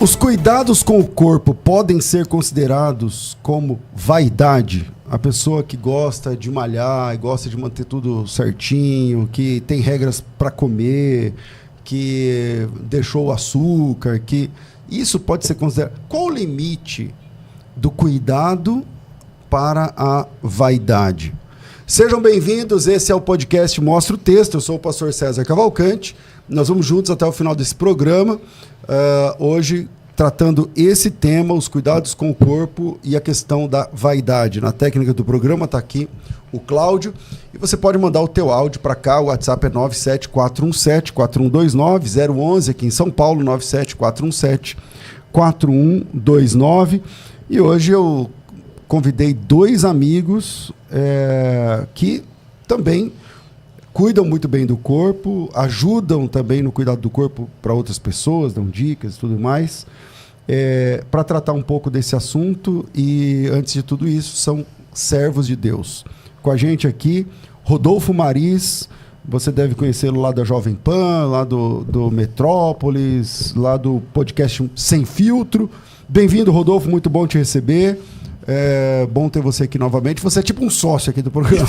Os cuidados com o corpo podem ser considerados como vaidade? A pessoa que gosta de malhar, gosta de manter tudo certinho, que tem regras para comer, que deixou o açúcar, que isso pode ser considerado. Qual o limite do cuidado para a vaidade? Sejam bem-vindos, esse é o podcast Mostra o Texto, eu sou o pastor César Cavalcante, nós vamos juntos até o final desse programa, hoje tratando esse tema, os cuidados com o corpo e a questão da vaidade. Na técnica do programa está aqui o Cláudio, e você pode mandar o teu áudio para cá, o WhatsApp é 97417-4129, 011 aqui em São Paulo, 97417-4129, e hoje eu convidei dois amigos que também cuidam muito bem do corpo, ajudam também no cuidado do corpo para outras pessoas, dão dicas e tudo mais, para tratar um pouco desse assunto. E antes de tudo isso, são servos de Deus. Com a gente aqui, Rodolfo Maris, você deve conhecê-lo lá da Jovem Pan, lá do Metrópolis, lá do podcast Sem Filtro. Bem-vindo, Rodolfo, muito bom te receber. É bom ter você aqui novamente. Você é tipo um sócio aqui do programa.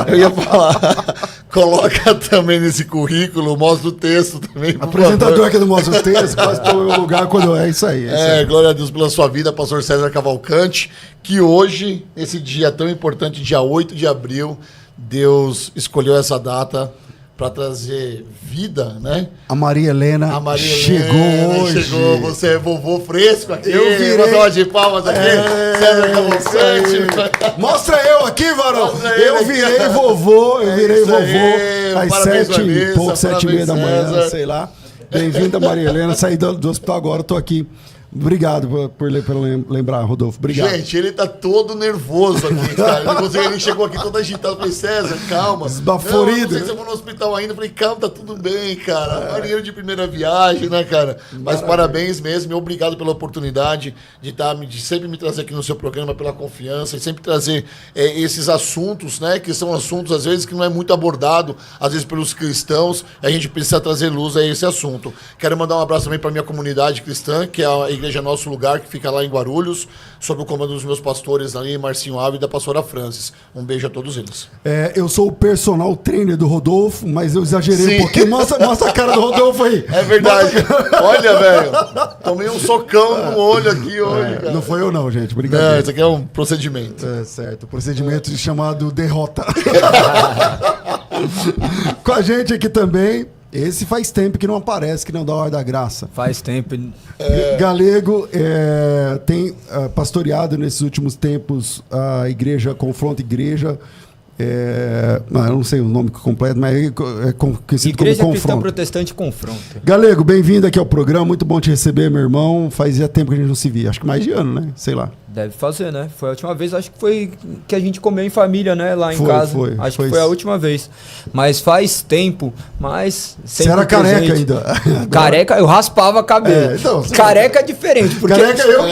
Eu ia falar, coloca também nesse currículo, mostra o texto também. Apresentador aqui do Mostra o Texto, faz o meu lugar quando é isso aí. Glória a Deus pela sua vida, pastor César Cavalcante, que hoje, esse dia tão importante, dia 8 de abril, Deus escolheu essa data para trazer vida, né? A Maria Helena chegou hoje. Chegou, você é vovô fresco aqui. Eu virei... Uma salva de palmas aqui. César Cavalcante. Mostra eu aqui, varão. Eu virei vovô, às 7h30 da manhã, sei lá. Bem-vinda, Maria Helena. Saí do hospital agora, tô aqui. Obrigado por lembrar, Rodolfo. Obrigado. Gente, ele tá todo nervoso aqui, cara. Ele chegou aqui todo agitado. Eu falei, César, calma. Esbaforido. Não sei se eu vou no hospital ainda. Eu falei, calma, tá tudo bem, cara. Marinheiro de primeira viagem, né, cara? Mas parabéns mesmo. E obrigado pela oportunidade de sempre me trazer aqui no seu programa, pela confiança e sempre trazer esses assuntos, né? Que são assuntos, às vezes, que não é muito abordado, às vezes, pelos cristãos. A gente precisa trazer luz a esse assunto. Quero mandar um abraço também pra minha comunidade cristã, que é a Igreja Nosso Lugar, que fica lá em Guarulhos, sob o comando dos meus pastores ali, Marcinho Ávila e da pastora Francis. Um beijo a todos eles. Eu sou o personal trainer do Rodolfo, mas eu exagerei um pouquinho. Mostra a cara do Rodolfo aí. É verdade. Olha, velho, tomei um socão no olho aqui hoje, cara. Não foi eu não, gente. Obrigado. Não, isso aqui é um procedimento. Certo. Procedimento chamado derrota. Com a gente aqui também... Esse faz tempo que não aparece, que não dá hora da graça. Faz tempo. Galego tem pastoreado nesses últimos tempos a igreja, Confronto Igreja. Eu não sei o nome completo, mas é conhecido Igreja como Cristã Confronto. Protestante Confronto. Galego, bem-vindo aqui ao programa. Muito bom te receber, meu irmão. Fazia tempo que a gente não se via. Acho que mais de ano, né? Sei lá. Deve fazer, né? Foi a última vez, acho que foi que a gente comeu em família, né? Lá em casa. Acho que foi a última vez. Mas faz tempo, mas... Você era careca ainda. Careca, eu raspava cabelo. Então, careca é diferente, porque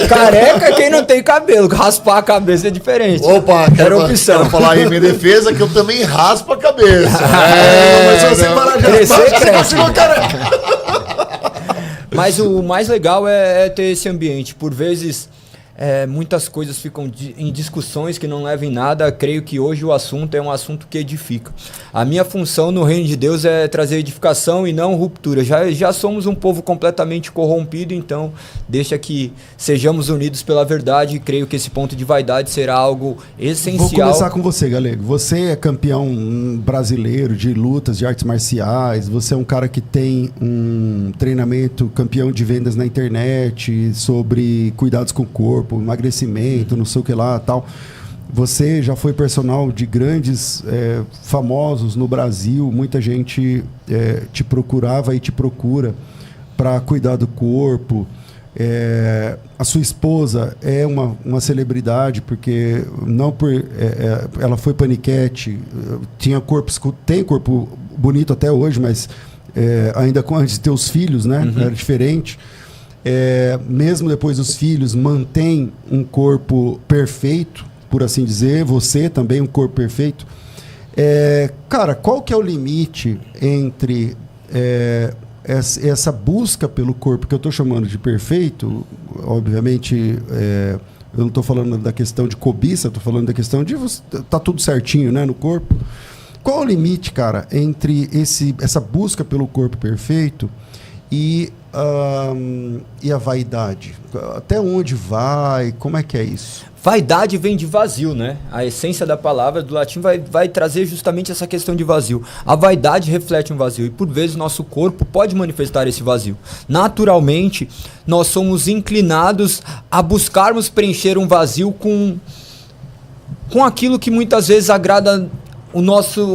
Careca é quem não tem cabelo. Raspar a cabeça é diferente. Opa, era opção. Quero falar aí em minha defesa que eu também raspo a cabeça. Mas se você parar de crescer, cresce. Mas o mais legal é ter esse ambiente. Por vezes... muitas coisas ficam em discussões que não levam em nada. Creio que hoje o assunto é um assunto que edifica. A minha função no reino de Deus é trazer edificação e não ruptura. Já somos um povo completamente corrompido, então deixa que sejamos unidos pela verdade, e creio que esse ponto de vaidade será algo essencial. Vou começar com você, Galego. Você é campeão brasileiro de lutas, de artes marciais, você é um cara que tem um treinamento, campeão de vendas na internet, sobre cuidados com o corpo, emagrecimento, não sei o que lá, tal. Você já foi personal de grandes famosos no Brasil, muita gente te procurava e te procura para cuidar do corpo. A sua esposa é uma celebridade, porque ela foi paniquete, tem corpo bonito até hoje, mas ainda antes de ter os filhos, né? Era diferente. Mesmo depois dos filhos, mantém um corpo perfeito, por assim dizer. Você também, um corpo perfeito. Cara, qual que é o limite entre essa busca pelo corpo que eu estou chamando de perfeito, obviamente, eu não estou falando da questão de cobiça, estou falando da questão de tá tudo certinho, né, no corpo. Qual o limite, cara, entre essa busca pelo corpo perfeito e a vaidade? Até onde vai? Como é que é isso? Vaidade vem de vazio, né? A essência da palavra do latim vai trazer justamente essa questão de vazio. A vaidade reflete um vazio e, por vezes, nosso corpo pode manifestar esse vazio. Naturalmente, nós somos inclinados a buscarmos preencher um vazio com aquilo que muitas vezes agrada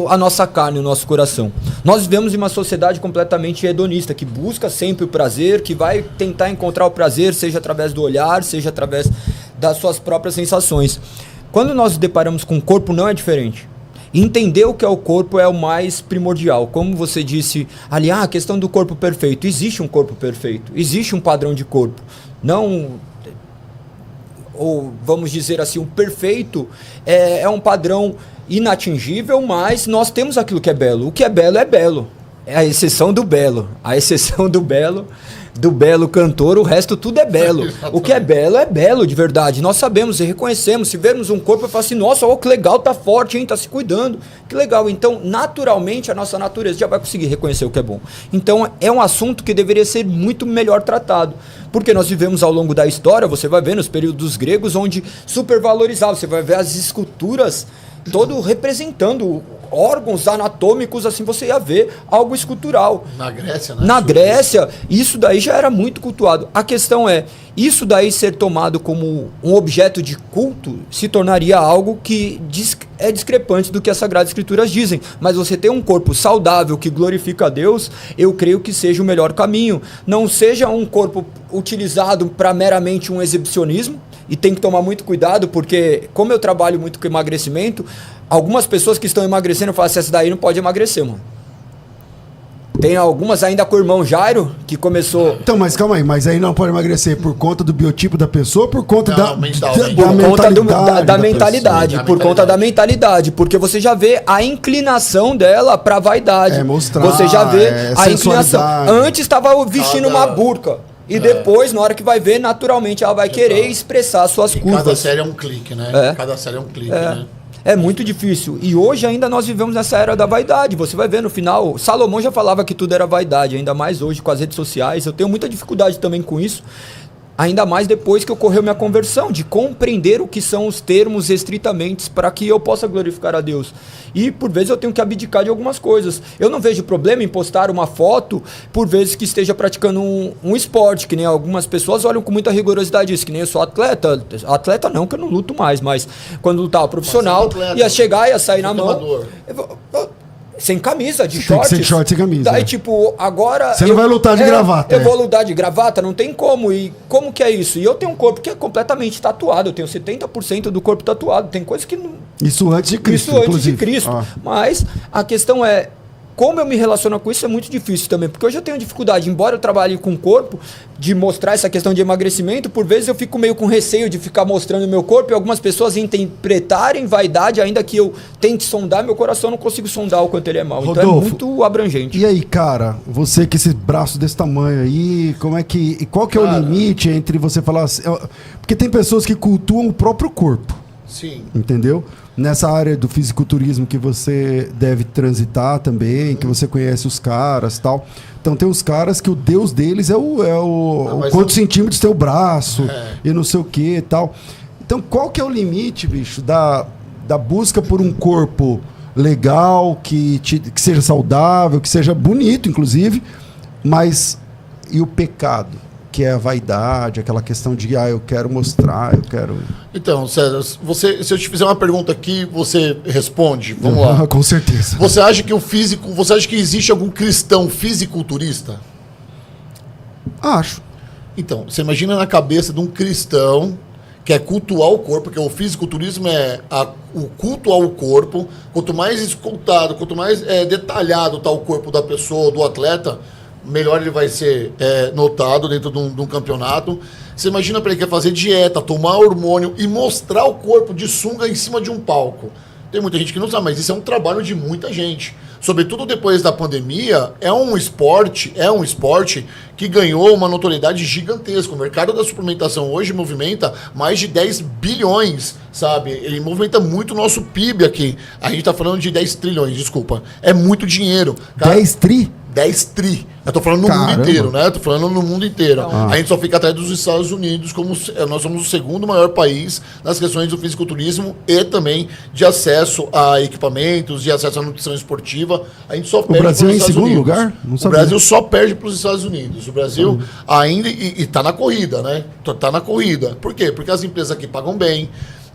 a nossa carne, o nosso coração. Nós vivemos em uma sociedade completamente hedonista, que busca sempre o prazer, que vai tentar encontrar o prazer, seja através do olhar, seja através das suas próprias sensações. Quando nós nos deparamos com o corpo, não é diferente. Entender o que é o corpo é o mais primordial. Como você disse ali, a questão do corpo perfeito. Existe um corpo perfeito, existe um padrão de corpo. Não... ou vamos dizer assim, o perfeito é um padrão inatingível, mas nós temos aquilo que é belo. O que é belo é belo. É a exceção do belo. A exceção do belo cantor, o resto tudo é belo. O que é belo de verdade. Nós sabemos e reconhecemos. Se vermos um corpo, eu falo assim, nossa, ó, que legal, tá forte, hein, tá se cuidando. Que legal. Então, naturalmente, a nossa natureza já vai conseguir reconhecer o que é bom. Então, é um assunto que deveria ser muito melhor tratado. Porque nós vivemos ao longo da história, você vai ver nos períodos gregos, onde supervalorizava. Você vai ver as esculturas todo representando órgãos anatômicos, assim, você ia ver algo escultural. Na Grécia, né? Na Grécia, isso daí já era muito cultuado. A questão é, isso daí ser tomado como um objeto de culto se tornaria algo que é discrepante do que as Sagradas Escrituras dizem. Mas você ter um corpo saudável que glorifica a Deus, eu creio que seja o melhor caminho. Não seja um corpo utilizado para meramente um exibicionismo, e tem que tomar muito cuidado, porque como eu trabalho muito com emagrecimento, algumas pessoas que estão emagrecendo falam assim, essa daí não pode emagrecer, mano. Tem algumas ainda com o irmão Jairo, que começou... Então, mas calma aí, mas aí não pode emagrecer por conta do biotipo da pessoa ou por conta da mentalidade? Por conta da mentalidade, porque você já vê a inclinação dela pra vaidade. Mostrar, você já vê a inclinação. Antes estava vestindo uma burca. E depois, na hora que vai ver, naturalmente ela vai querer expressar suas curvas. Cada série é um clique, né? Cada série é um clique, né? É muito difícil. E hoje ainda nós vivemos nessa era da vaidade. Você vai ver no final, Salomão já falava que tudo era vaidade, ainda mais hoje com as redes sociais. Eu tenho muita dificuldade também com isso. Ainda mais depois que ocorreu minha conversão, de compreender o que são os termos estritamente para que eu possa glorificar a Deus. E por vezes eu tenho que abdicar de algumas coisas. Eu não vejo problema em postar uma foto por vezes que esteja praticando um esporte, que nem algumas pessoas olham com muita rigorosidade isso, que nem eu sou atleta. Atleta não, que eu não luto mais, mas quando lutava profissional, ia chegar, ia sair na mão... Sem camisa, de shorts. Sem short, sem camisa. Daí, tipo, agora... Você não vai lutar de gravata. Eu vou lutar de gravata, não tem como. E como que é isso? E eu tenho um corpo que é completamente tatuado. Eu tenho 70% do corpo tatuado. Tem coisa que não... Isso antes de Cristo, Isso antes de Cristo. Mas a questão é... Como eu me relaciono com isso é muito difícil também, porque hoje eu tenho dificuldade, embora eu trabalhe com o corpo, de mostrar essa questão de emagrecimento, por vezes eu fico meio com receio de ficar mostrando o meu corpo e algumas pessoas interpretarem vaidade, ainda que eu tente sondar meu coração, eu não consigo sondar o quanto ele é mau. Rodolfo, então é muito abrangente. E aí, cara, você com esse braço desse tamanho aí, qual que é o limite entre você falar assim, porque tem pessoas que cultuam o próprio corpo. Sim. Entendeu? Nessa área do fisiculturismo que você deve transitar também, que você conhece os caras e tal. Então tem os caras que o Deus deles é o quantos centímetros tem o braço e não sei o que e tal. Então qual que é o limite, bicho, da busca por um corpo legal, que seja saudável, que seja bonito, inclusive, mas e o pecado? Que é a vaidade, aquela questão de eu quero mostrar, eu quero... Então, César, se eu te fizer uma pergunta aqui, você responde? Vamos lá. Com certeza. Você acha que existe algum cristão fisiculturista? Acho. Então, você imagina na cabeça de um cristão que é cultuar o corpo, porque o fisiculturismo é o culto ao corpo. Quanto mais escultado, quanto mais detalhado está o corpo da pessoa, do atleta, melhor ele vai ser notado dentro de um campeonato. Você imagina para ele que quer fazer dieta, tomar hormônio e mostrar o corpo de sunga em cima de um palco. Tem muita gente que não sabe, mas isso é um trabalho de muita gente. sobretudo depois da pandemia, é um esporte que ganhou uma notoriedade gigantesca. O mercado da suplementação hoje movimenta mais de 10 bilhões, sabe? Ele movimenta muito o nosso PIB aqui. A gente tá falando de 10 trilhões, desculpa. É muito dinheiro. Cara, 10 tri? 10 tri. Eu tô falando no mundo inteiro, né? Eu tô falando no mundo inteiro. A gente só fica atrás dos Estados Unidos, como nós somos o segundo maior país nas questões do fisiculturismo e também de acesso a equipamentos, de acesso à nutrição esportiva. A gente só perde. O Brasil é em segundo lugar? Não sabia. O Brasil só perde para os Estados Unidos. O Brasil ainda e tá na corrida, né? Tá na corrida. Por quê? Porque as empresas aqui pagam bem.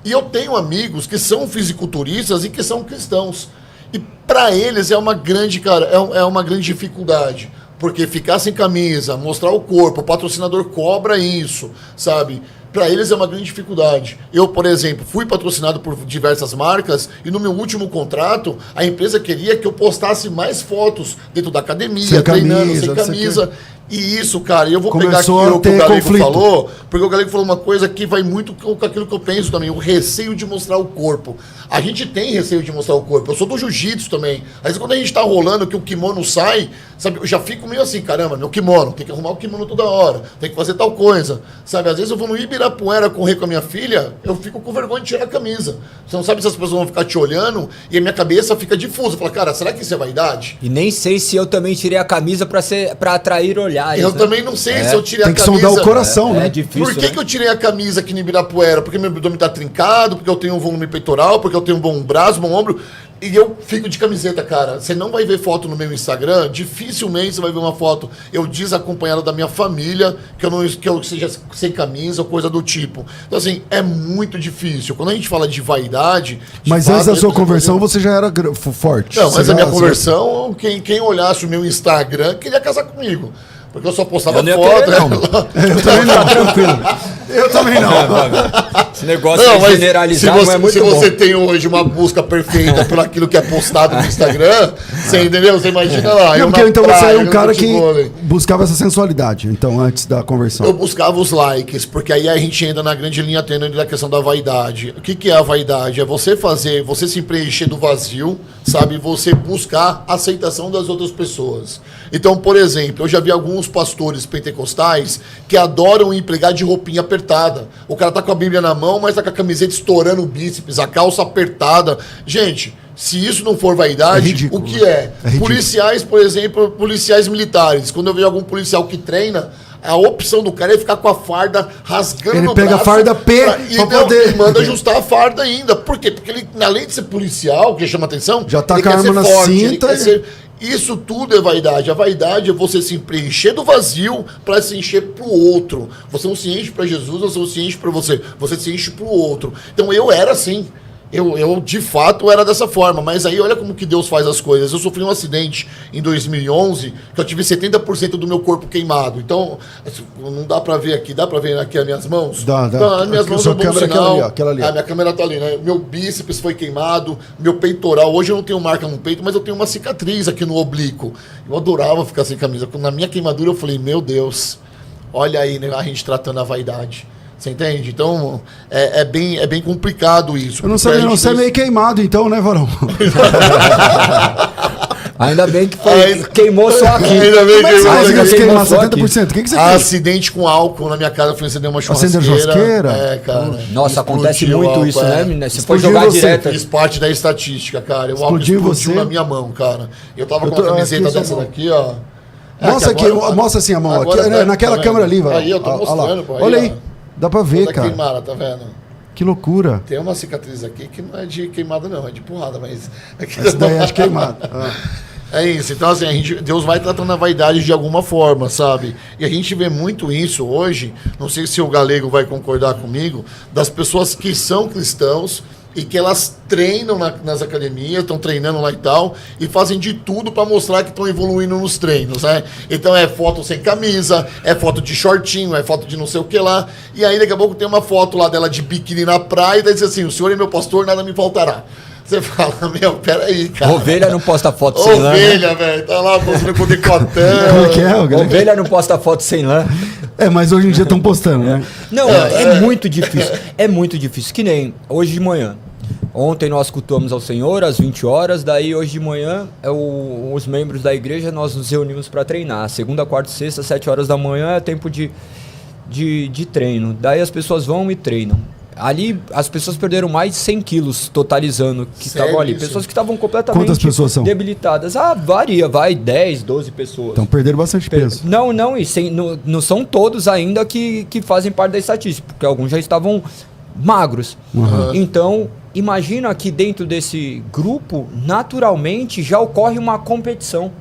E eu tenho amigos que são fisiculturistas e que são cristãos. E para eles é uma grande, cara, é uma grande dificuldade. Porque ficar sem camisa, mostrar o corpo, o patrocinador cobra isso, sabe? Para eles é uma grande dificuldade. Eu, por exemplo, fui patrocinado por diversas marcas e no meu último contrato, a empresa queria que eu postasse mais fotos dentro da academia, sem treinando, camisa, sem camisa. E isso, cara, eu vou começou pegar aqui o que o Galego conflito. falou, porque o Galego falou uma coisa que vai muito com aquilo que eu penso também, o receio de mostrar o corpo. A gente tem receio de mostrar o corpo. Eu sou do jiu-jitsu também. Às vezes quando a gente tá rolando que o kimono sai, sabe, eu já fico meio assim, caramba, meu kimono, tem que arrumar o kimono toda hora, tem que fazer tal coisa, sabe? Às vezes eu vou no Ibirapuera correr com a minha filha, eu fico com vergonha de tirar a camisa. Você não sabe se as pessoas vão ficar te olhando e a minha cabeça fica difusa. Fala, cara, será que isso é vaidade? E nem sei se eu também tirei a camisa pra atrair olhares. Eu né? também não sei se eu tirei a camisa. Tem que sondar o coração, né? É difícil, Por que, né? que eu tirei a camisa aqui no Ibirapuera? Porque meu abdômen tá trincado, porque eu tenho um volume peitoral, porque eu tenho um bom braço, bom ombro. E eu fico de camiseta, cara. Você não vai ver foto no meu Instagram, dificilmente você vai ver uma foto eu desacompanhado da minha família, que eu seja sem camisa ou coisa do tipo. Então, assim, é muito difícil. Quando a gente fala de vaidade... Mas antes da sua conversão, você já era forte. Não, mas você a minha já- conversão, quem olhasse o meu Instagram, queria casar comigo. Porque eu só postava Eu não ia foto. querer, não. Eu também não. Tranquilo. Eu também não. Esse negócio Não, de mas generalizar não é muito se bom. você tem hoje uma busca perfeita por aquilo que é postado no Instagram, você entendeu? Você imagina lá. Não, eu porque na então você praia, era um no cara que futevôlei. buscava essa sensualidade, então, antes da conversão. Eu buscava os likes, porque aí a gente entra na grande linha tênue da questão da vaidade. O que é a vaidade? É você se preencher do vazio, sabe? Você buscar a aceitação das outras pessoas. Então, por exemplo, eu já vi alguns pastores pentecostais que adoram empregar de roupinha apertada. O cara tá com a Bíblia na mão, mas tá com a camiseta estourando o bíceps, a calça apertada. Gente, se isso não for vaidade, É ridículo, o que é? É ridículo. Policiais, por exemplo, policiais militares. Quando eu vejo algum policial que treina, a opção do cara é ficar com a farda rasgando Ele no pega a braço farda P e pra não, poder- e manda ajustar a farda ainda. Por quê? Porque ele, além de ser policial, que chama atenção, Já tá ele com a quer arma ser na forte, ele cinta quer e- ser... Isso tudo é vaidade. A vaidade é você se preencher do vazio para se encher pro outro. Você não se enche para Jesus, você não se enche para você. Você se enche pro outro. Então eu era assim. Eu de fato era dessa forma, mas aí olha como que Deus faz as coisas. Eu sofri um acidente em 2011 que eu tive 70% do meu corpo queimado. Então, não dá pra ver aqui, dá pra ver aqui as minhas mãos? Dá. Então, as minhas Aqui, mãos sua é um bom câmera é aquela sinal. ali, ó, aquela ali, ó. A minha câmera tá ali, né? Meu bíceps foi queimado, meu peitoral. Hoje eu não tenho marca no peito, mas eu tenho uma cicatriz aqui no oblíquo. Eu adorava ficar sem camisa. Na minha queimadura eu falei, meu Deus, olha aí, né, a gente tratando a vaidade. Você entende? Então, é bem complicado isso. Eu não Porque a sabia, não. gente Você é tem- meio queimado, então, né, Varão? Ainda bem que Ainda- queimou só aqui. Ainda bem Como é que você queimou conseguiu aqui. se queimar só aqui. 70%? O que você fez? Acidente com álcool na minha casa, fui acender uma churrasqueira. Acendeu churrasqueira? É, cara. Nossa, acontece Explodiu o muito álcool, isso, né, menina? Você Explodiu pode jogar você. direto. Fiz parte da estatística, cara. O álcool Explodiu explodiu você? na minha mão, cara. Eu tava Eu com tô- uma camiseta aqui, dessa sua mão. daqui, ó. Mostra aqui, mostra assim a mão. Aqui, Agora tá- naquela tá câmera vendo? ali, Varão. Aí, eu tô Ó, ó lá. mostrando, pô, aí, Olha ó. aí. Dá pra ver, Toda cara. queimada, tá vendo? Que loucura. Tem uma cicatriz aqui que não é de queimada, não, é de porrada, mas. Essa daí é de queimado. Ah. É isso, então assim, Deus vai tratando a vaidade de alguma forma, sabe? E a gente vê muito isso hoje, não sei se o Galego vai concordar comigo, das pessoas que são cristãos e que elas treinam nas academias, estão treinando lá e tal, e fazem de tudo para mostrar que estão evoluindo nos treinos, né? Então é foto sem camisa, é foto de shortinho, é foto de não sei o que lá, e aí daqui a pouco tem uma foto lá dela de biquíni na praia, e daí diz assim, o senhor é meu pastor, nada me faltará. Você fala, meu, peraí, cara. Ovelha não posta foto sem lã. né? Ovelha, velho, tá lá postando com decotão. Como que é, o Galego? Ovelha não posta foto sem lã. É, mas hoje em dia estão postando, né? Não, é muito difícil. É muito difícil. Que nem hoje de manhã. Ontem nós cultuamos ao Senhor às 20 horas, daí hoje de manhã os membros da igreja nós nos reunimos para treinar. Segunda, quarta e sexta, 7 horas da manhã é tempo de treino. Daí as pessoas vão e treinam. Ali as pessoas perderam mais de 100 quilos totalizando que estavam ali. Isso? Pessoas que estavam completamente Quantas pessoas são? debilitadas. Varia, 10, 12 pessoas. Então perderam bastante peso. Não, não são todos ainda que fazem parte da estatística, porque alguns já estavam magros. Então, imagina que dentro desse grupo, naturalmente, já ocorre uma competição.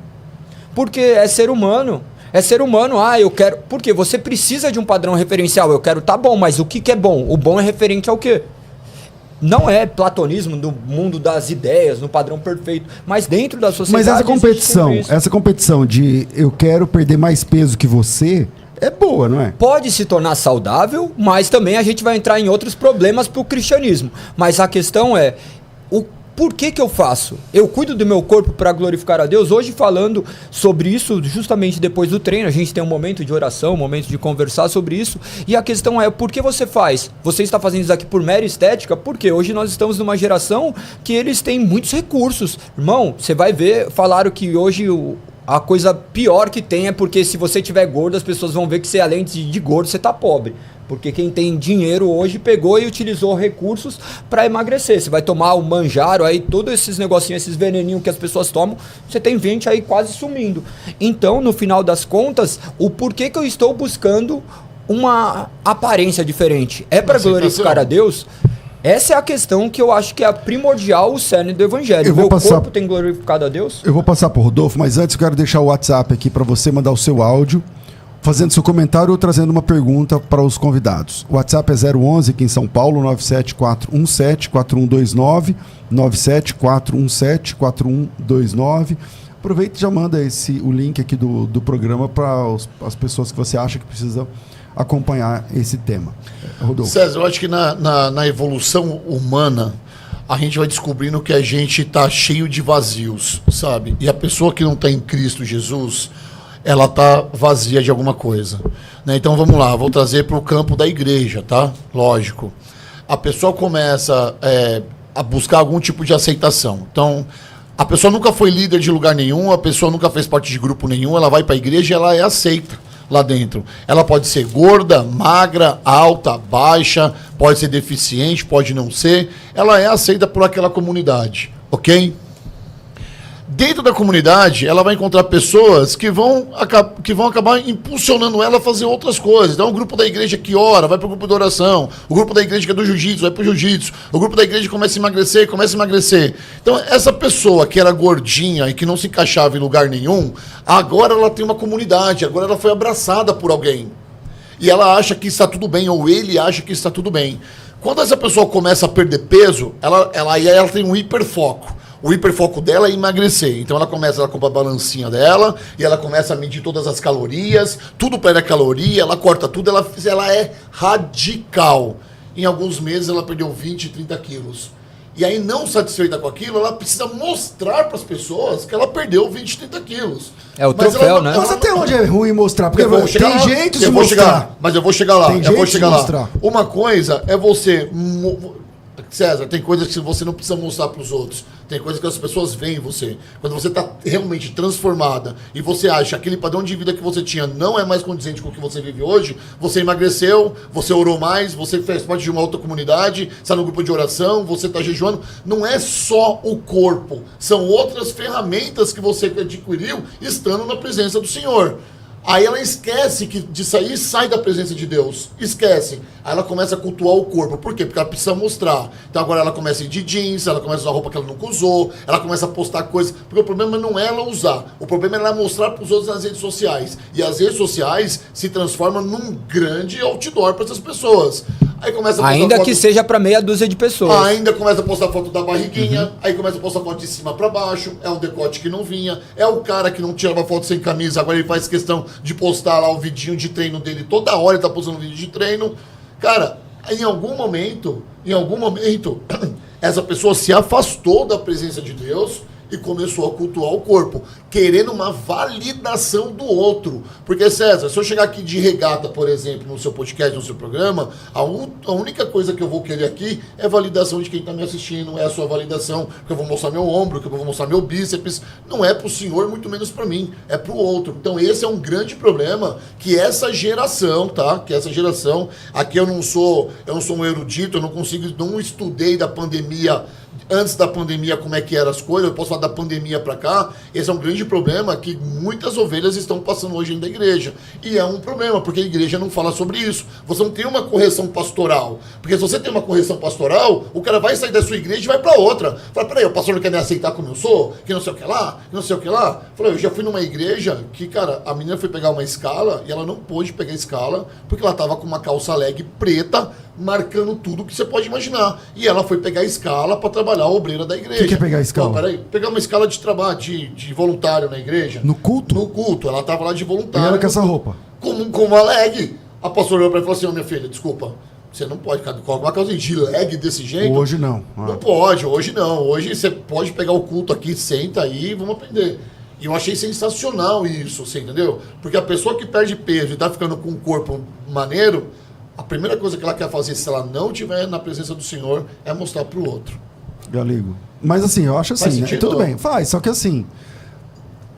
Porque é ser humano. É ser humano, eu quero... Porque você precisa de um padrão referencial. Eu quero, tá bom, mas o que é bom? O bom é referente ao quê? Não é platonismo no mundo das ideias, no padrão perfeito, mas dentro da sociedade... Mas essa competição de eu quero perder mais peso que você... é boa, não é? Pode se tornar saudável, mas também a gente vai entrar em outros problemas para o cristianismo. Mas a questão é, por que eu faço? Eu cuido do meu corpo para glorificar a Deus? Hoje falando sobre isso, justamente depois do treino, a gente tem um momento de oração, um momento de conversar sobre isso. E a questão é, por que você faz? Você está fazendo isso aqui por mera estética? Porque hoje nós estamos numa geração que eles têm muitos recursos. Irmão, você vai ver, falaram que hoje... A coisa pior que tem é porque se você tiver gordo, as pessoas vão ver que você, além de gordo, você tá pobre. Porque quem tem dinheiro hoje pegou e utilizou recursos para emagrecer. Você vai tomar o manjaro, aí todos esses negocinhos, esses veneninhos que as pessoas tomam, você tem gente aí quase sumindo. Então, no final das contas, o porquê que eu estou buscando uma aparência diferente? É para glorificar a Deus? Essa é a questão que eu acho que é a primordial, o cerne do evangelho. O meu corpo tem glorificado a Deus? Eu vou passar por Rodolfo, mas antes eu quero deixar o WhatsApp aqui para você mandar o seu áudio, fazendo seu comentário ou trazendo uma pergunta para os convidados. O WhatsApp é 011 aqui em São Paulo, 974174129, 974174129. Aproveita e já manda o link aqui do programa para as pessoas que você acha que precisam acompanhar esse tema. Rodolfo. César, eu acho que na evolução humana a gente vai descobrindo que a gente está cheio de vazios, sabe? E a pessoa que não está em Cristo Jesus, ela está vazia de alguma coisa, né? Então vamos lá, vou trazer para o campo da igreja, tá? Lógico. A pessoa começa a buscar algum tipo de aceitação. Então, a pessoa nunca foi líder de lugar nenhum, a pessoa nunca fez parte de grupo nenhum, ela vai para a igreja e ela é aceita lá dentro. Ela pode ser gorda, magra, alta, baixa, pode ser deficiente, pode não ser. Ela é aceita por aquela comunidade, ok? Dentro da comunidade, ela vai encontrar pessoas que vão acabar impulsionando ela a fazer outras coisas. Então, o grupo da igreja que ora, vai para o grupo de oração. O grupo da igreja que é do jiu-jitsu, vai para o jiu-jitsu. O grupo da igreja começa a emagrecer. Então, essa pessoa que era gordinha e que não se encaixava em lugar nenhum, agora ela tem uma comunidade, agora ela foi abraçada por alguém. E ela acha que está tudo bem, ou ele acha que está tudo bem. Quando essa pessoa começa a perder peso, ela tem um hiperfoco. O hiperfoco dela é emagrecer. Então ela compra a balancinha dela e ela começa a medir todas as calorias, tudo para ela é caloria, ela corta tudo, ela é radical. Em alguns meses ela perdeu 20, 30 quilos. E aí, não satisfeita com aquilo, ela precisa mostrar para as pessoas que ela perdeu 20, 30 quilos. É o troféu, né? Mas até onde é ruim mostrar? Porque tem jeito de mostrar. Mas eu vou chegar lá. Eu vou chegar lá. Uma coisa é você... César, tem coisas que você não precisa mostrar para os outros. Tem coisas que as pessoas veem em você. Quando você está realmente transformada e você acha que aquele padrão de vida que você tinha não é mais condizente com o que você vive hoje, você emagreceu, você orou mais, você fez parte de uma outra comunidade, está no grupo de oração, você está jejuando. Não é só o corpo, são outras ferramentas que você adquiriu estando na presença do Senhor. Aí ela esquece de sair, sai da presença de Deus. Esquece. Aí ela começa a cultuar o corpo. Por quê? Porque ela precisa mostrar. Então agora ela começa a ir de jeans, ela começa a usar roupa que ela nunca usou, ela começa a postar coisas. Porque o problema não é ela usar. O problema é ela mostrar para os outros nas redes sociais. E as redes sociais se transformam num grande outdoor para essas pessoas. Aí começa a ainda que seja para meia dúzia de pessoas. Ainda começa a postar foto da barriguinha, aí começa a postar foto de cima para baixo, é o decote que não vinha, é o cara que não tirava foto sem camisa, agora ele faz questão de postar lá o vidinho de treino dele, toda hora ele tá postando vídeo de treino. Cara, em algum momento, essa pessoa se afastou da presença de Deus e começou a cultuar o corpo, querendo uma validação do outro. Porque, César, se eu chegar aqui de regata, por exemplo, no seu podcast, no seu programa, a única coisa que eu vou querer aqui é validação de quem está me assistindo, é a sua validação, que eu vou mostrar meu ombro, que eu vou mostrar meu bíceps. Não é para o senhor, muito menos para mim, é para o outro. Então esse é um grande problema que essa geração, tá? Que essa geração, aqui eu não sou um erudito, eu não estudei da pandemia, antes da pandemia, como é que eram as coisas, eu posso falar da pandemia para cá. Esse é um grande problema que muitas ovelhas estão passando hoje dentro da igreja. E é um problema, porque a igreja não fala sobre isso. Você não tem uma correção pastoral. Porque se você tem uma correção pastoral, o cara vai sair da sua igreja e vai para outra. Fala, peraí, o pastor não quer me aceitar como eu sou? Que não sei o que lá, que não sei o que lá. Fala, eu já fui numa igreja que, cara, a menina foi pegar uma escala e ela não pôde pegar a escala porque ela tava com uma calça leg preta, marcando tudo que você pode imaginar. E ela foi pegar a escala para trabalhar a obreira da igreja. O que é pegar a escala? Não, peraí, pegar uma escala de trabalho, de voluntário na igreja. No culto? No culto, ela tava lá de voluntário. E ela com essa roupa? Com uma leg. A pastora olhou pra ela e falou assim, minha filha, desculpa, você não pode colocar uma calça de leg desse jeito. Hoje não. Não pode, hoje não. Hoje você pode pegar o culto aqui, senta aí e vamos aprender. E eu achei sensacional isso, você entendeu? Porque a pessoa que perde peso e tá ficando com um corpo maneiro, a primeira coisa que ela quer fazer, se ela não estiver na presença do Senhor, é mostrar pro outro. Galigo. Mas assim, eu acho assim, né? Tudo bem, faz, só que assim,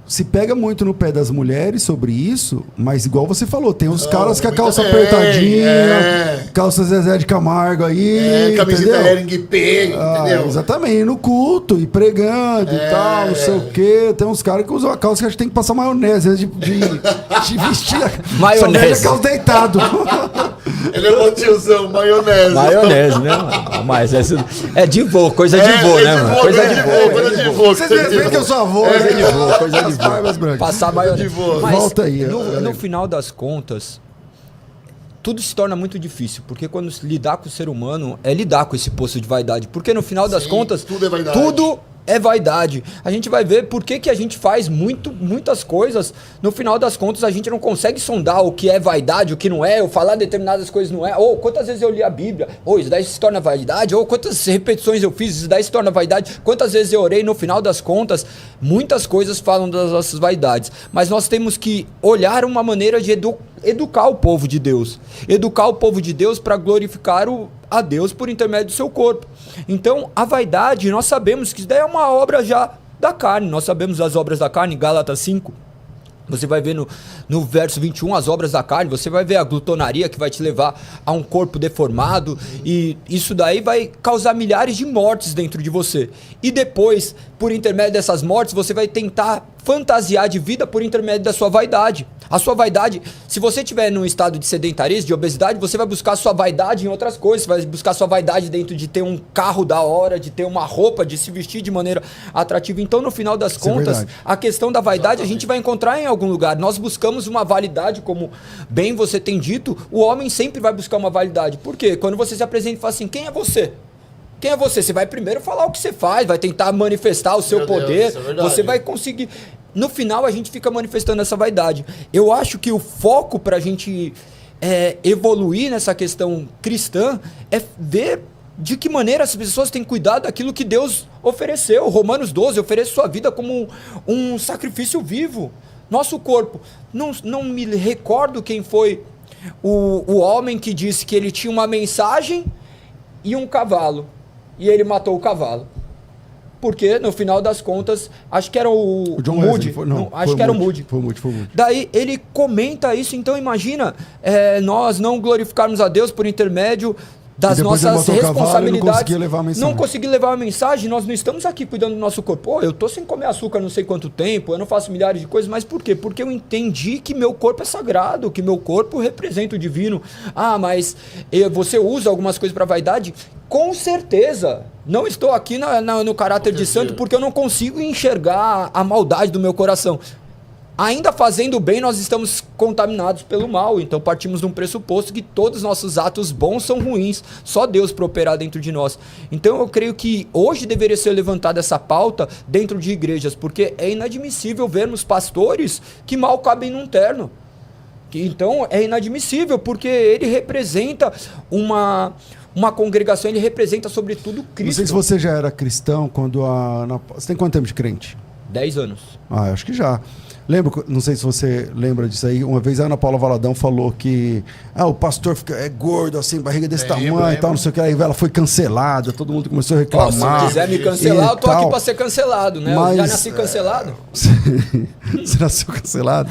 se pega muito no pé das mulheres sobre isso, mas igual você falou, tem uns caras com a calça apertadinha, calça Zezé de Camargo aí, camiseta Hering P, entendeu? Exatamente, no culto, e pregando e tal, não sei o quê. Tem uns caras que usam a calça que a gente tem que passar maionese, de vestir maionese. Só calça deitado. Ele é um tiozão, maionese. Maionese, né, mano? Mas é de vô, coisa de vô, né, mano? Coisa de vô. Vocês veem que eu sou avô, coisa de vô, coisa de vô. Barbas brancas. Passar maionese. Mas volta aí. No final das contas, tudo se torna muito difícil, porque quando lidar com o ser humano é lidar com esse poço de vaidade, porque no final das contas, tudo é vaidade. Tudo é vaidade. A gente vai ver por que a gente faz muitas coisas. No final das contas, a gente não consegue sondar o que é vaidade, o que não é, ou falar determinadas coisas não é. Ou quantas vezes eu li a Bíblia, ou isso daí se torna vaidade, ou quantas repetições eu fiz, isso daí se torna vaidade. Quantas vezes eu orei, no final das contas, muitas coisas falam das nossas vaidades. Mas nós temos que olhar uma maneira de educar o povo de Deus. Educar o povo de Deus para glorificar a Deus por intermédio do seu corpo. Então, a vaidade, nós sabemos que isso daí é uma obra já da carne. Nós sabemos as obras da carne, Gálatas 5. Você vai ver no verso 21 as obras da carne, você vai ver a glutonaria que vai te levar a um corpo deformado, e isso daí vai causar milhares de mortes dentro de você. E depois, por intermédio dessas mortes, você vai tentar fantasiar de vida por intermédio da sua vaidade. A sua vaidade, se você estiver num estado de sedentarismo, de obesidade, você vai buscar a sua vaidade em outras coisas. Você vai buscar a sua vaidade dentro de ter um carro da hora, de ter uma roupa, de se vestir de maneira atrativa. Então, no final das contas, a questão da vaidade a gente vai encontrar em algum lugar. Nós buscamos uma validade, como bem você tem dito, o homem sempre vai buscar uma validade. Por quê? Quando você se apresenta e fala assim, quem é você? Quem é você? Você vai primeiro falar o que você faz, vai tentar manifestar o seu poder, você vai conseguir... No final, a gente fica manifestando essa vaidade. Eu acho que o foco para a gente evoluir nessa questão cristã é ver de que maneira as pessoas têm cuidado daquilo que Deus ofereceu. Romanos 12, oferece sua vida como um sacrifício vivo. Nosso corpo. Não me recordo quem foi o homem que disse que ele tinha uma mensagem e um cavalo. E ele matou o cavalo. Porque, no final das contas, acho que era o John Moody. Acho que era o Moody. Foi o Moody. Daí ele comenta isso, então imagina nós não glorificarmos a Deus por intermédio das nossas responsabilidades. Não conseguir levar a mensagem, nós não estamos aqui cuidando do nosso corpo. Pô, eu tô sem comer açúcar não sei quanto tempo, eu não faço milhares de coisas, mas por quê? Porque eu entendi que meu corpo é sagrado, que meu corpo representa o divino. Ah, mas você usa algumas coisas para vaidade? Com certeza. Não estou aqui no caráter de santo porque eu não consigo enxergar a maldade do meu coração. Ainda fazendo bem, nós estamos contaminados pelo mal. Então partimos de um pressuposto que todos os nossos atos bons são ruins. Só Deus para operar dentro de nós. Então eu creio que hoje deveria ser levantada essa pauta dentro de igrejas, porque é inadmissível vermos pastores que mal cabem num terno. Então é inadmissível, porque ele representa uma congregação, ele representa sobretudo Não Cristo. sei se você já era cristão quando Você tem quanto tempo de crente? 10 anos. Ah, acho que já. Lembro, não sei se você lembra disso aí, uma vez a Ana Paula Valadão falou que o pastor é gordo, assim, barriga desse tamanho e tal, não sei o que, aí ela foi cancelada, todo mundo começou a reclamar. Se quiser me cancelar, eu tô aqui pra ser cancelado, né? Eu já nasci cancelado. Você nasceu cancelado?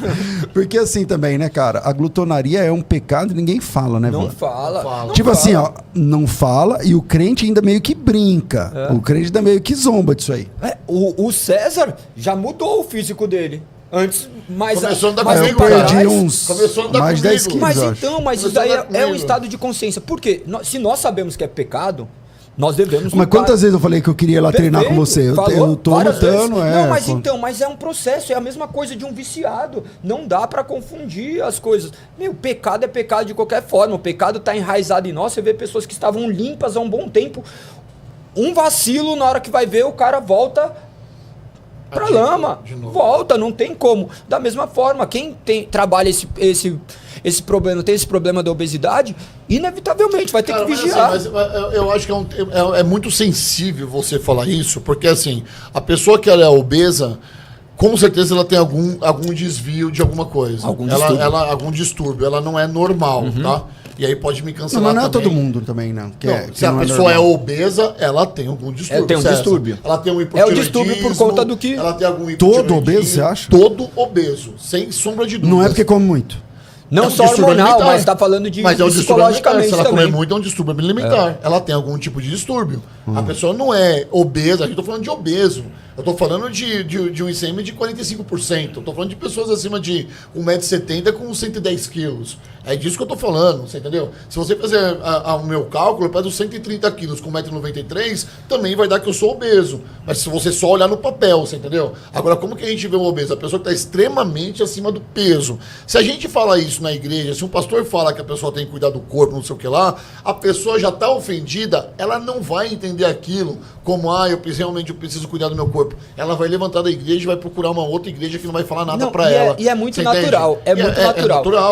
Porque assim também, né, cara, a glutonaria é um pecado e ninguém fala, né, Não Van? fala. Tipo assim, ó, não fala e o crente ainda meio que brinca. O crente ainda meio que zomba disso aí. O César já mudou o físico dele. Antes, começou a andar eu comigo, perdi cara. uns Começou a andar mais comigo. 10 quilos, Mas eu então, acho. mas isso daí é um estado de consciência. Por quê? Se nós sabemos que é pecado, nós devemos Mas quantas vezes eu falei que eu queria ir lá treinar com você? Eu tô lutando, Não, mas então, mas é um processo, é a mesma coisa de um viciado. Não dá pra confundir as coisas. Meu, pecado é pecado de qualquer forma. O pecado tá enraizado em nós. Você vê pessoas que estavam limpas há um bom tempo. Um vacilo, na hora que vai ver, o cara volta pra lama. Volta, não tem como. Da mesma forma, quem trabalha esse problema, tem esse problema da obesidade, inevitavelmente vai ter que vigiar. Mas eu acho que é muito sensível você falar isso, porque assim, a pessoa que ela é obesa, com certeza ela tem algum desvio de alguma coisa. Algum distúrbio. Ela não é normal, tá? E aí pode me cancelar não é também. todo mundo também, não. Se a pessoa é obesa, ela tem algum distúrbio. Ela tem um distúrbio. Ela tem um hipotireoidismo. É o distúrbio por conta do que... Ela tem algum Todo obeso, você acha? Todo obeso, sem sombra de dúvida. Não é porque come muito. Não só hormonal, mas está falando de psicologicamente. Se ela também. comer muito, é um distúrbio alimentar. Ela tem algum tipo de distúrbio. A pessoa não é obesa, a gente tá falando de obeso. Eu tô falando de um ICM de 45%. Eu tô falando de pessoas acima de 1,70 m com 110 quilos. É disso que eu tô falando, você entendeu? Se você fizer o meu cálculo, eu peso 130 quilos com 1,93 m, também vai dar que eu sou obeso. Mas se você só olhar no papel, você entendeu? Agora, como que a gente vê um obeso? A pessoa que está extremamente acima do peso. Se a gente fala isso na igreja, se um pastor fala que a pessoa tem que cuidar do corpo, não sei o que lá, a pessoa já está ofendida, ela não vai entender aquilo como, realmente eu preciso cuidar do meu corpo. Ela vai levantar da igreja e vai procurar uma outra igreja que não vai falar nada para ela. E é muito natural. É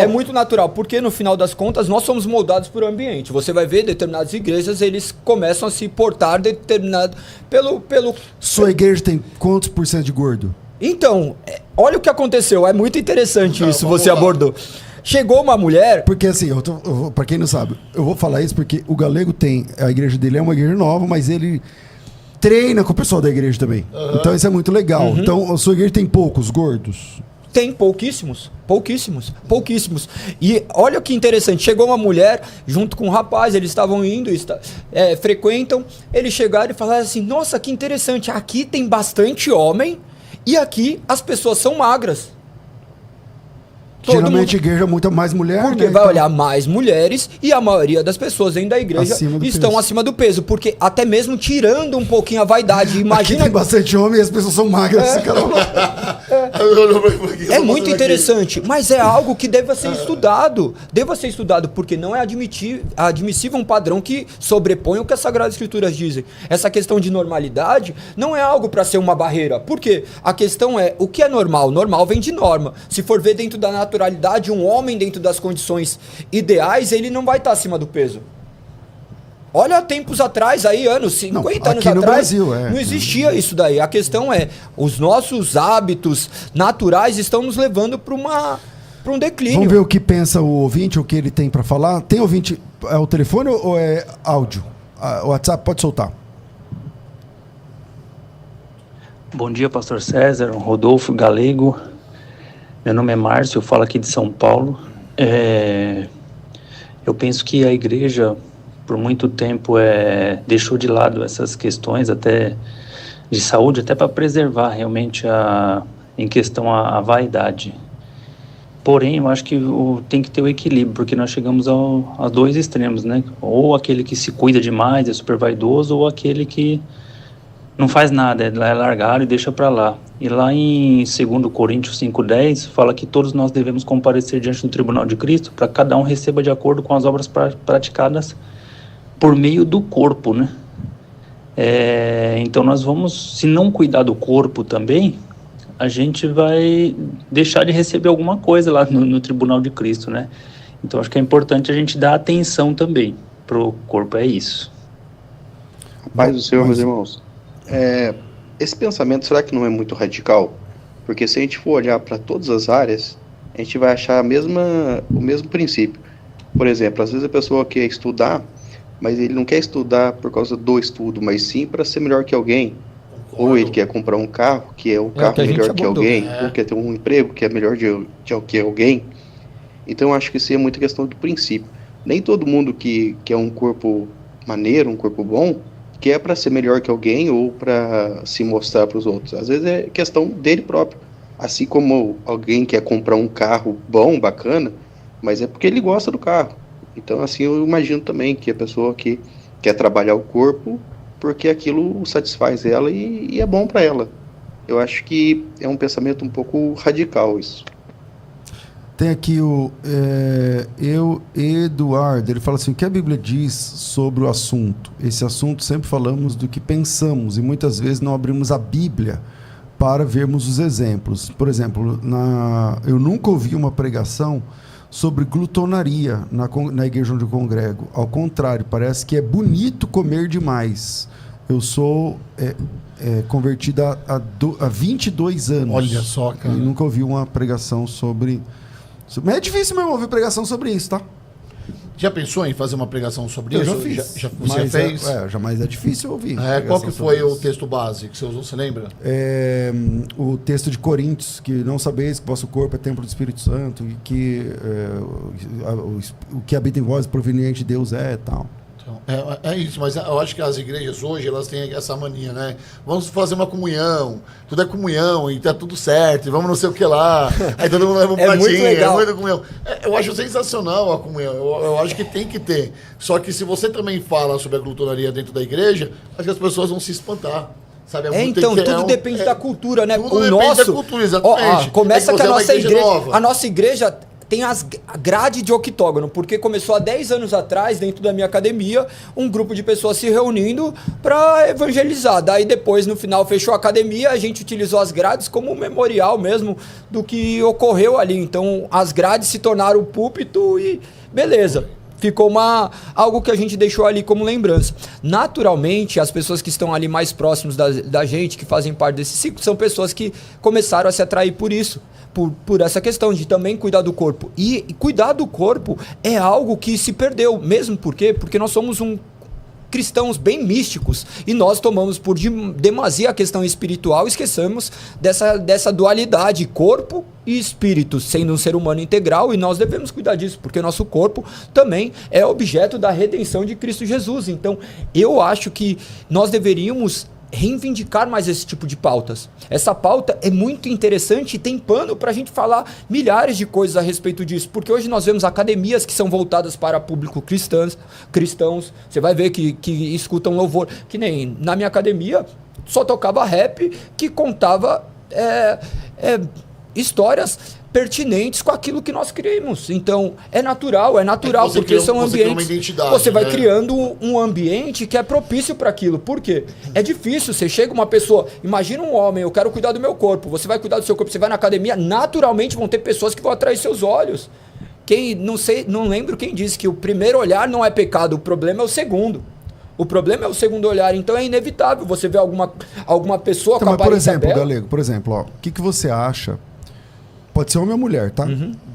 muito natural. Porque no final das contas nós somos moldados por ambiente. Você vai ver determinadas igrejas, eles começam a se portar determinado pelo... Sua igreja tem quantos % de gordo? Então, olha o que aconteceu. É muito interessante isso, você abordou. Chegou uma mulher... Porque assim, pra quem não sabe, eu vou falar isso porque o Galego a igreja dele é uma igreja nova, mas ele treina com o pessoal da igreja também. Então isso é muito legal. Então a sua igreja tem poucos gordos? Tem pouquíssimos. E olha que interessante, chegou uma mulher junto com um rapaz, eles estavam indo, frequentam, eles chegaram e falaram assim, nossa, que interessante, aqui tem bastante homem e aqui as pessoas são magras. Geralmente a igreja é muito mais mulher, porque vai olhar mais mulheres e a maioria das pessoas dentro da igreja estão acima do peso. Porque até mesmo tirando um pouquinho a vaidade, imagina... Aqui tem bastante homem e as pessoas são magras. É muito interessante, mas é algo que deve ser estudado. Deve ser estudado, porque não é admissível um padrão que sobrepõe o que as Sagradas Escrituras dizem. Essa questão de normalidade não é algo para ser uma barreira. Por quê? A questão é, o que é normal? Normal vem de norma. Se for ver dentro da naturalidade, um homem dentro das condições ideais, ele não vai estar acima do peso. Olha tempos atrás, aí, 50 anos atrás, Brasil, não existia isso daí. A questão é, os nossos hábitos naturais estão nos levando para um declínio. Vamos ver o que pensa o ouvinte, o que ele tem para falar. Tem ouvinte, é o telefone ou é áudio? O WhatsApp pode soltar. Bom dia, pastor César, Rodolfo, Galego. Meu nome é Márcio, eu falo aqui de São Paulo. Eu penso que a igreja, por muito tempo, deixou de lado essas questões até de saúde, até para preservar realmente em questão a vaidade. Porém, eu acho que tem que ter o equilíbrio, porque nós chegamos a dois extremos, né? Ou aquele que se cuida demais, é super vaidoso, ou aquele que não faz nada, é largado e deixa para lá. E lá em 2 Coríntios 5,10 fala que todos nós devemos comparecer diante do tribunal de Cristo para que cada um receba de acordo com as obras praticadas por meio do corpo, né? Então nós vamos, se não cuidar do corpo também, a gente vai deixar de receber alguma coisa lá no tribunal de Cristo, né? Então acho que é importante a gente dar atenção também. pro corpo, é isso. Paz do Senhor, meus irmãos. Esse pensamento, será que não é muito radical? Porque se a gente for olhar para todas as áreas, a gente vai achar o mesmo princípio. Por exemplo, às vezes a pessoa quer estudar, mas ele não quer estudar por causa do estudo, mas sim para ser melhor que alguém. Ou ele quer comprar um carro, que é um carro melhor que alguém, ou quer ter um emprego que é melhor que alguém. Então eu acho que isso é muita questão do princípio. Nem todo mundo que quer um corpo maneiro, um corpo bom, quer para ser melhor que alguém ou para se mostrar para os outros. Às vezes é questão dele próprio. Assim como alguém quer comprar um carro bom, bacana, mas é porque ele gosta do carro. Então assim eu imagino também que a pessoa que quer trabalhar o corpo porque aquilo satisfaz ela e é bom para ela. Eu acho que é um pensamento um pouco radical isso. Tem aqui o Eduardo, ele fala assim, o que a Bíblia diz sobre o assunto? Esse assunto sempre falamos do que pensamos e muitas vezes não abrimos a Bíblia para vermos os exemplos. Por exemplo, eu nunca ouvi uma pregação sobre glutonaria na igreja onde eu congrego. Ao contrário, parece que é bonito comer demais. Eu sou convertida há 22 anos. Olha só, cara. E nunca ouvi uma pregação sobre... Mas é difícil mesmo ouvir pregação sobre isso, tá? Já pensou em fazer uma pregação sobre Eu isso? já fiz. Você fez? Mas é difícil ouvir. Qual que foi o texto base que você usou, você lembra? O texto de Coríntios, que não sabeis que vosso corpo é templo do Espírito Santo e que o que habita em vós proveniente de Deus é tal. Então, é isso, mas eu acho que as igrejas hoje, elas têm essa mania, né? Vamos fazer uma comunhão, tudo é comunhão e tá tudo certo, e vamos não sei o que lá, aí todo mundo leva um pratinho, muito legal. muita comunhão. Eu acho sensacional a comunhão, eu acho que tem que ter. Só que se você também fala sobre a glutonaria dentro da igreja, acho que as pessoas vão se espantar. Sabe? Então, tudo depende da cultura, né? Tudo depende da cultura, exatamente. Começa com a nossa igreja. Nova. A nossa igreja tem a grade de octógono, porque começou há 10 anos atrás, dentro da minha academia, um grupo de pessoas se reunindo para evangelizar. Daí depois, no final, fechou a academia, a gente utilizou as grades como um memorial mesmo do que ocorreu ali. Então, as grades se tornaram o púlpito e beleza. Ficou algo que a gente deixou ali como lembrança. Naturalmente, as pessoas que estão ali mais próximos da gente, que fazem parte desse ciclo, são pessoas que começaram a se atrair por isso. Por essa questão de também cuidar do corpo. E cuidar do corpo é algo que se perdeu. Mesmo porque nós somos cristãos bem místicos e nós tomamos por demasia a questão espiritual e esquecemos dessa dualidade corpo e espírito, sendo um ser humano integral, e nós devemos cuidar disso, porque nosso corpo também é objeto da redenção de Cristo Jesus. Então, eu acho que nós deveríamos reivindicar mais esse tipo de pautas. Essa pauta é muito interessante e tem pano para a gente falar milhares de coisas a respeito disso, porque hoje nós vemos academias que são voltadas para público cristãos, você vai ver que escutam louvor, que nem na minha academia só tocava rap que contava histórias pertinentes com aquilo que nós criamos. Então, é natural porque são ambientes... Você vai criando um ambiente que é propício para aquilo. Por quê? É difícil, você chega uma pessoa, imagina um homem, eu quero cuidar do meu corpo, você vai cuidar do seu corpo, você vai na academia, naturalmente vão ter pessoas que vão atrair seus olhos. Não lembro quem disse que o primeiro olhar não é pecado, o problema é o segundo. O problema é o segundo olhar, então é inevitável você ver alguma pessoa com a aparência bela. Galego, por exemplo, o que você acha, pode ser homem ou mulher, tá?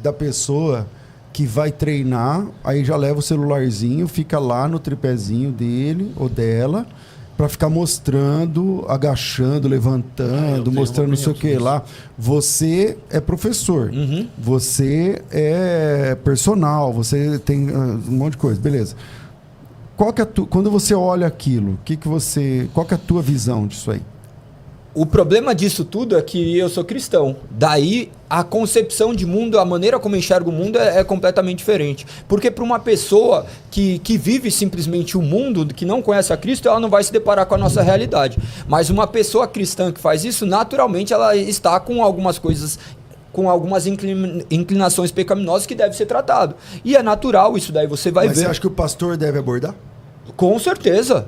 Da pessoa que vai treinar, aí já leva o celularzinho, fica lá no tripézinho dele ou dela, para ficar mostrando, agachando, levantando, mostrando não sei o que lá. Você é professor, você é personal, você tem um monte de coisa, beleza. Quando você olha aquilo, qual que é a tua visão disso aí? O problema disso tudo é que eu sou cristão. Daí a concepção de mundo, a maneira como eu enxergo o mundo é completamente diferente. Porque para uma pessoa que vive simplesmente o mundo, que não conhece a Cristo, ela não vai se deparar com a nossa realidade. Mas uma pessoa cristã que faz isso, naturalmente ela está com algumas coisas, com algumas inclinações pecaminosas que deve ser tratado. E é natural isso daí, você vai ver. Mas você acha que o pastor deve abordar? Com certeza,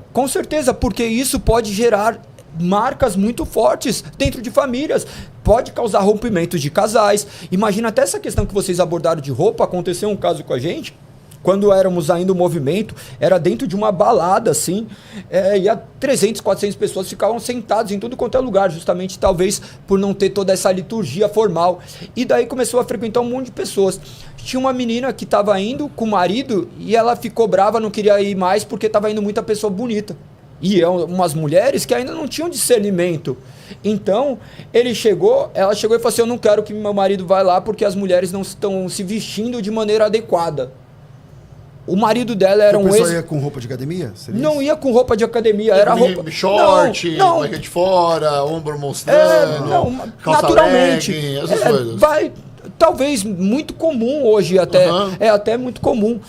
porque isso pode gerar marcas muito fortes dentro de famílias, pode causar rompimentos de casais. Imagina até essa questão que vocês abordaram de roupa, aconteceu um caso com a gente, quando éramos ainda o movimento, era dentro de uma balada, assim, e a 300, 400 pessoas ficavam sentadas em tudo quanto é lugar, justamente, talvez, por não ter toda essa liturgia formal. E daí começou a frequentar um monte de pessoas. Tinha uma menina que estava indo com o marido e ela ficou brava, não queria ir mais porque estava indo muita pessoa bonita. E umas mulheres que ainda não tinham discernimento. Então, ela chegou e falou assim, eu não quero que meu marido vá lá porque as mulheres não estão se vestindo de maneira adequada. O marido dela era a pessoa ia com roupa de academia? Não ia com roupa de academia, era roupa... Short, barriga de fora, ombro mostrando, calça naturalmente. legging, essas coisas. Talvez muito comum hoje até, é até muito comum.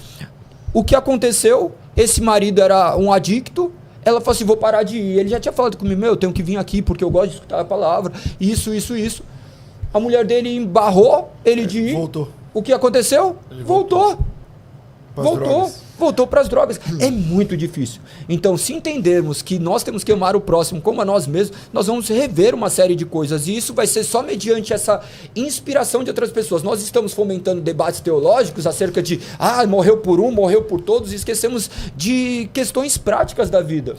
O que aconteceu, esse marido era um adicto, ela falou assim, vou parar de ir. Ele já tinha falado comigo, eu tenho que vir aqui porque eu gosto de escutar a palavra, isso. A mulher dele embarrou ele de ir. Voltou. O que aconteceu? Ele Voltou para as drogas. É muito difícil. Então, se entendermos que nós temos que amar o próximo como a nós mesmos, nós vamos rever uma série de coisas. E isso vai ser só mediante essa inspiração de outras pessoas. Nós estamos fomentando debates teológicos acerca de morreu por um, morreu por todos, e esquecemos de questões práticas da vida.